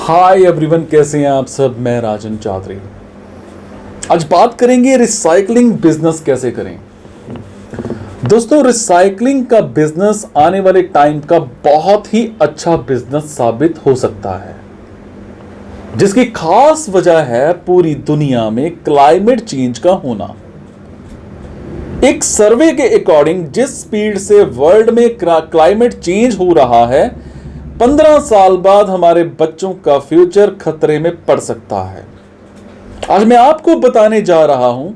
Hi everyone, कैसे हैं आप सब। मैं राजन चौधरी। आज बात करेंगे रिसाइकलिंग बिजनेस कैसे करें। दोस्तों, रिसाइकलिंग का बिजनेस आने वाले टाइम का बहुत ही अच्छा बिजनेस साबित हो सकता है, जिसकी खास वजह है पूरी दुनिया में क्लाइमेट चेंज का होना। एक सर्वे के अकॉर्डिंग जिस स्पीड से वर्ल्ड में क्लाइमेट चेंज हो रहा है, 15 साल बाद हमारे बच्चों का फ्यूचर खतरे में पड़ सकता है। आज मैं आपको बताने जा रहा हूं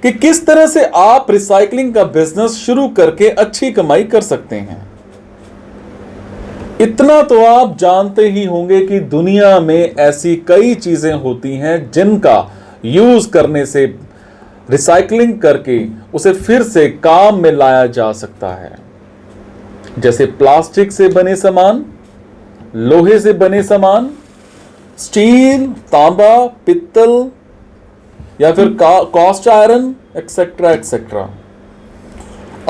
कि किस तरह से आप रिसाइकलिंग का बिजनेस शुरू करके अच्छी कमाई कर सकते हैं। इतना तो आप जानते ही होंगे कि दुनिया में ऐसी कई चीजें होती हैं जिनका यूज करने से, रिसाइकलिंग करके उसे फिर से काम में लाया जा सकता है। जैसे प्लास्टिक से बने सामान, लोहे से बने सामान, स्टील, तांबा, पित्तल या फिर कास्ट आयरन, एक्सेट्रा एक्सेट्रा।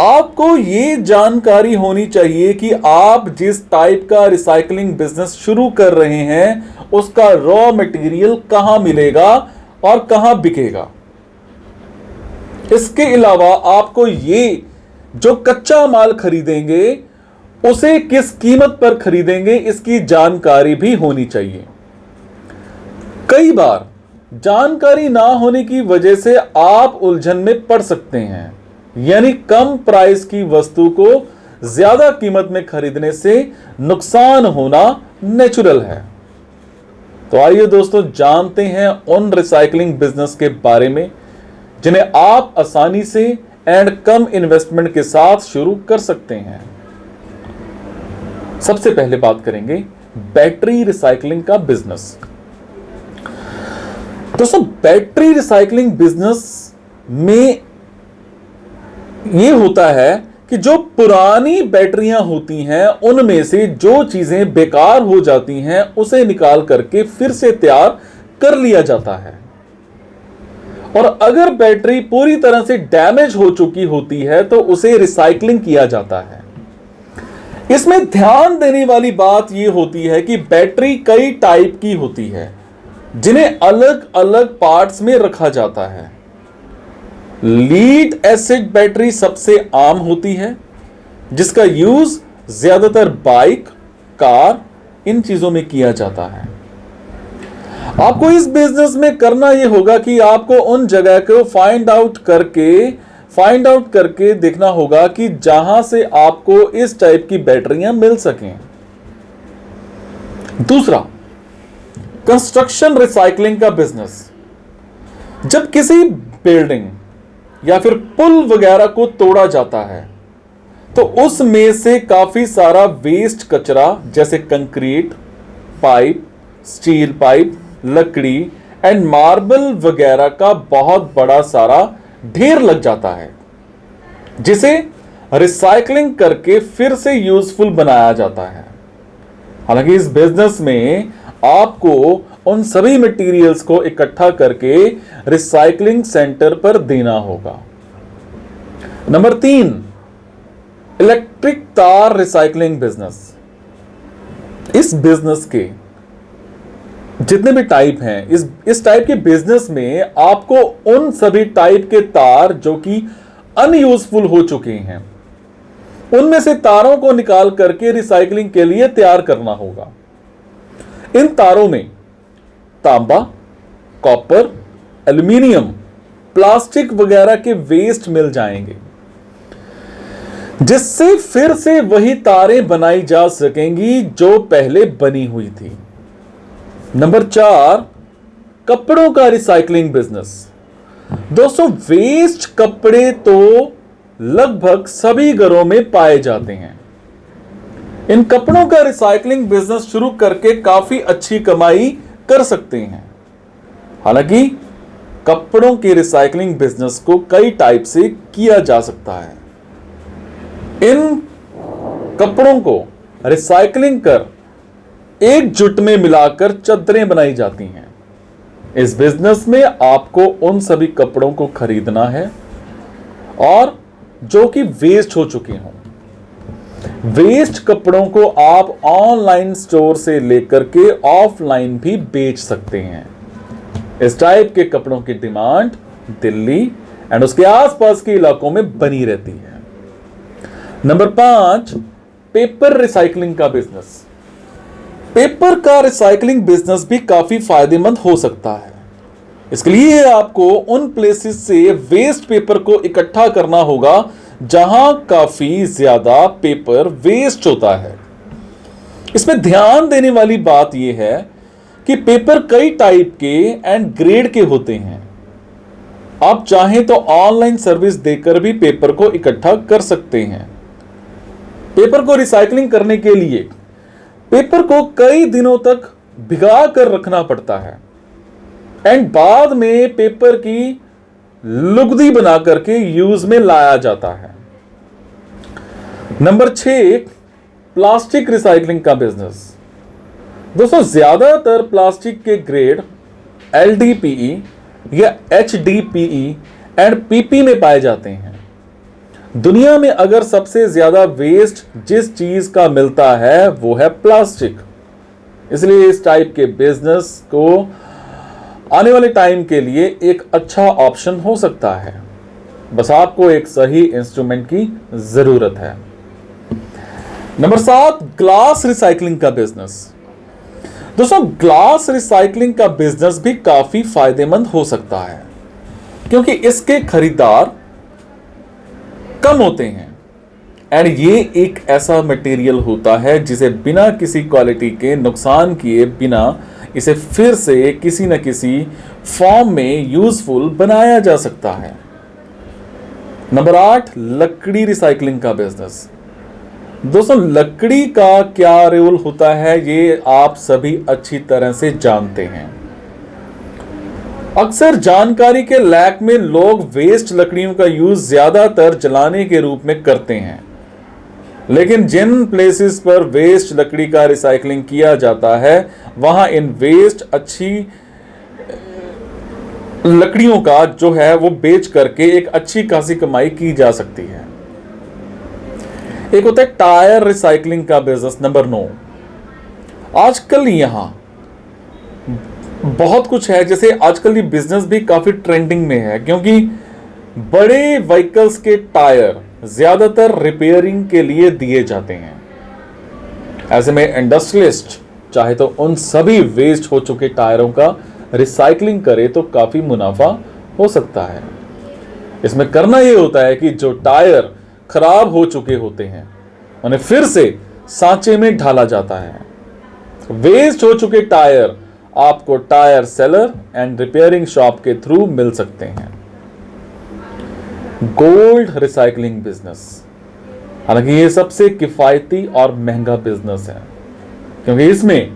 आपको यह जानकारी होनी चाहिए कि आप जिस टाइप का रिसाइकलिंग बिजनेस शुरू कर रहे हैं उसका रॉ मटेरियल कहां मिलेगा और कहां बिकेगा। इसके अलावा आपको ये जो कच्चा माल खरीदेंगे उसे किस कीमत पर खरीदेंगे, इसकी जानकारी भी होनी चाहिए। कई बार जानकारी ना होने की वजह से आप उलझन में पड़ सकते हैं, यानी कम प्राइस की वस्तु को ज्यादा कीमत में खरीदने से नुकसान होना नेचुरल है। तो आइए दोस्तों, जानते हैं उन रिसाइकलिंग बिजनेस के बारे में जिन्हें आप आसानी से एंड कम इन्वेस्टमेंट के साथ शुरू कर सकते हैं। सबसे पहले बात करेंगे बैटरी रिसाइकलिंग का बिजनेस। दोस्तों, बैटरी रिसाइकलिंग बिजनेस में यह होता है कि जो पुरानी बैटरियां होती हैं उनमें से जो चीजें बेकार हो जाती हैं उसे निकाल करके फिर से तैयार कर लिया जाता है। और अगर बैटरी पूरी तरह से डैमेज हो चुकी होती है तो उसे रिसाइकलिंग किया जाता है। इसमें ध्यान देने वाली बात यह होती है कि बैटरी कई टाइप की होती है जिन्हें अलग अलग पार्ट्स में रखा जाता है। लीड एसिड बैटरी सबसे आम होती है, जिसका यूज ज्यादातर बाइक, कार, इन चीजों में किया जाता है। आपको इस बिजनेस में करना यह होगा कि आपको उन जगह को फाइंड आउट करके देखना होगा कि जहां से आपको इस टाइप की बैटरियां मिल सकें। दूसरा, कंस्ट्रक्शन रिसाइकलिंग का बिजनेस। जब किसी बिल्डिंग या फिर पुल वगैरह को तोड़ा जाता है तो उसमें से काफी सारा वेस्ट कचरा जैसे कंक्रीट, पाइप, स्टील पाइप, लकड़ी एंड मार्बल वगैरह का बहुत बड़ा सारा ढेर लग जाता है, जिसे रिसाइकलिंग करके फिर से यूजफुल बनाया जाता है। हालांकि इस बिजनेस में आपको उन सभी मटेरियल्स को इकट्ठा करके रिसाइकलिंग सेंटर पर देना होगा। नंबर 3, इलेक्ट्रिक तार रिसाइकलिंग बिजनेस। इस बिजनेस के जितने भी टाइप हैं, इस टाइप के बिजनेस में आपको उन सभी टाइप के तार जो कि अनयूजफुल हो चुके हैं उनमें से तारों को निकाल करके रिसाइकलिंग के लिए तैयार करना होगा। इन तारों में तांबा, कॉपर, एल्यूमिनियम, प्लास्टिक वगैरह के वेस्ट मिल जाएंगे, जिससे फिर से वही तारें बनाई जा सकेंगी जो पहले बनी हुई थी। नंबर 4, कपड़ों का रिसाइकलिंग बिजनेस। दोस्तों, वेस्ट कपड़े तो लगभग सभी घरों में पाए जाते हैं। इन कपड़ों का रिसाइकलिंग बिजनेस शुरू करके काफी अच्छी कमाई कर सकते हैं। हालांकि कपड़ों के रिसाइकलिंग बिजनेस को कई टाइप से किया जा सकता है। इन कपड़ों को रिसाइकलिंग कर एकजुट में मिलाकर चादरें बनाई जाती हैं। इस बिजनेस में आपको उन सभी कपड़ों को खरीदना है और जो कि वेस्ट हो चुके हों। वेस्ट कपड़ों को आप ऑनलाइन स्टोर से लेकर के ऑफलाइन भी बेच सकते हैं। इस टाइप के कपड़ों की डिमांड दिल्ली एंड उसके आसपास के इलाकों में बनी रहती है। नंबर 5, पेपर रिसाइकलिंग का बिजनेस। पेपर का रिसाइकलिंग बिजनेस भी काफी फायदेमंद हो सकता है। इसके लिए आपको उन प्लेसेस से वेस्ट पेपर को इकट्ठा करना होगा जहां काफी ज्यादा पेपर वेस्ट होता है। इसमें ध्यान देने वाली बात यह है कि पेपर कई टाइप के एंड ग्रेड के होते हैं। आप चाहें तो ऑनलाइन सर्विस देकर भी पेपर को इकट्ठा कर सकते हैं। पेपर को रिसाइकलिंग करने के लिए पेपर को कई दिनों तक भिगा कर रखना पड़ता है एंड बाद में पेपर की लुगदी बना करके यूज में लाया जाता है। नंबर 6, प्लास्टिक रिसाइकलिंग का बिजनेस। दोस्तों, ज्यादातर प्लास्टिक के ग्रेड LDPE या HDPE एंड PP में पाए जाते हैं। दुनिया में अगर सबसे ज्यादा वेस्ट जिस चीज का मिलता है वो है प्लास्टिक। इसलिए इस टाइप के बिजनेस को आने वाले टाइम के लिए एक अच्छा ऑप्शन हो सकता है। बस आपको एक सही इंस्ट्रूमेंट की जरूरत है। नंबर 7, ग्लास रिसाइकलिंग का बिजनेस। दोस्तों, ग्लास रिसाइकलिंग का बिजनेस भी काफी फायदेमंद हो सकता है क्योंकि इसके खरीदार कम होते हैं एंड ये एक ऐसा मटेरियल होता है जिसे बिना किसी क्वालिटी के नुकसान किए बिना इसे फिर से किसी न किसी फॉर्म में यूजफुल बनाया जा सकता है। नंबर 8, लकड़ी रिसाइकलिंग का बिजनेस। दोस्तों, लकड़ी का क्या रोल होता है ये आप सभी अच्छी तरह से जानते हैं। अक्सर जानकारी के लैक में लोग वेस्ट लकड़ियों का यूज ज्यादातर जलाने के रूप में करते हैं, लेकिन जिन प्लेसेस पर वेस्ट लकड़ी का रिसाइकलिंग किया जाता है वहां इन वेस्ट अच्छी लकड़ियों का जो है वो बेच करके एक अच्छी खासी कमाई की जा सकती है। एक होता है टायर रिसाइकलिंग का बिजनेस। नंबर 9, आजकल यहां बहुत कुछ है, जैसे आजकल ये बिजनेस भी काफी ट्रेंडिंग में है क्योंकि बड़े व्हीकल्स के टायर ज्यादातर रिपेयरिंग के लिए दिए जाते हैं। ऐसे में इंडस्ट्रियलिस्ट चाहे तो उन सभी वेस्ट हो चुके टायरों का रिसाइकलिंग करे तो काफी मुनाफा हो सकता है। इसमें करना यह होता है कि जो टायर खराब हो चुके होते हैं उन्हें फिर से सांचे में ढाला जाता है। वेस्ट हो चुके टायर आपको tyre seller and repairing shop के थ्रू मिल सकते हैं। गोल्ड रिसाइकलिंग बिजनेस, हालांकि यह सबसे किफायती और महंगा बिजनेस है क्योंकि इसमें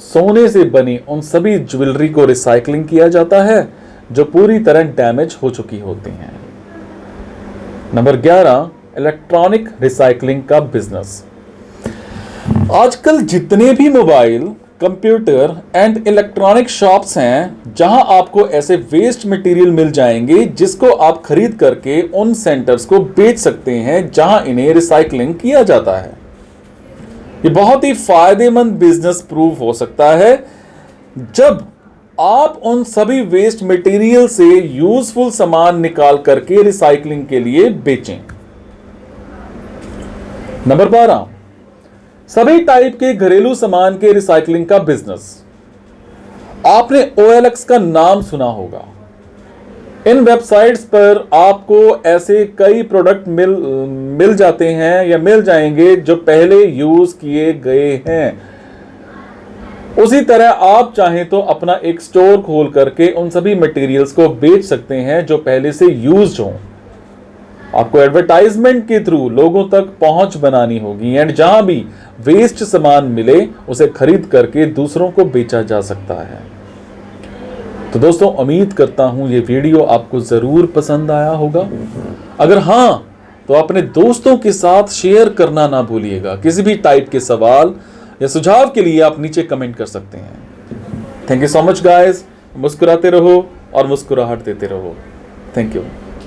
सोने से बनी उन सभी ज्वेलरी को रिसाइकलिंग किया जाता है जो पूरी तरह डैमेज हो चुकी होती हैं। नंबर 11, इलेक्ट्रॉनिक रिसाइकलिंग का बिजनेस। आजकल जितने भी mobile, computer and electronic shops हैं जहां आपको ऐसे वेस्ट मटेरियल मिल जाएंगे जिसको आप खरीद करके उन सेंटर्स को बेच सकते हैं जहां इन्हें रिसाइकलिंग किया जाता है। ये बहुत ही फायदेमंद बिजनेस प्रूव हो सकता है जब आप उन सभी वेस्ट मटेरियल से यूजफुल सामान निकाल करके रिसाइकलिंग के लिए बेचें। नंबर 12, सभी टाइप के घरेलू सामान के रिसाइकलिंग का बिजनेस। आपने OLX का नाम सुना होगा। इन वेबसाइट्स पर आपको ऐसे कई प्रोडक्ट मिल जाते हैं या मिल जाएंगे जो पहले यूज किए गए हैं। उसी तरह आप चाहें तो अपना एक स्टोर खोल करके उन सभी मटेरियल्स को बेच सकते हैं जो पहले से यूज्ड हों। आपको एडवर्टाइजमेंट के थ्रू लोगों तक पहुंच बनानी होगी एंड जहां भी वेस्ट सामान मिले उसे खरीद करके दूसरों को बेचा जा सकता है। तो दोस्तों, उम्मीद करता हूं ये वीडियो आपको जरूर पसंद आया होगा। अगर हां तो अपने दोस्तों के साथ शेयर करना ना भूलिएगा। किसी भी टाइप के सवाल या सुझाव के लिए आप नीचे कमेंट कर सकते हैं। Thank you so much guys. मुस्कुराते रहो और मुस्कुराहट देते रहो। Thank you.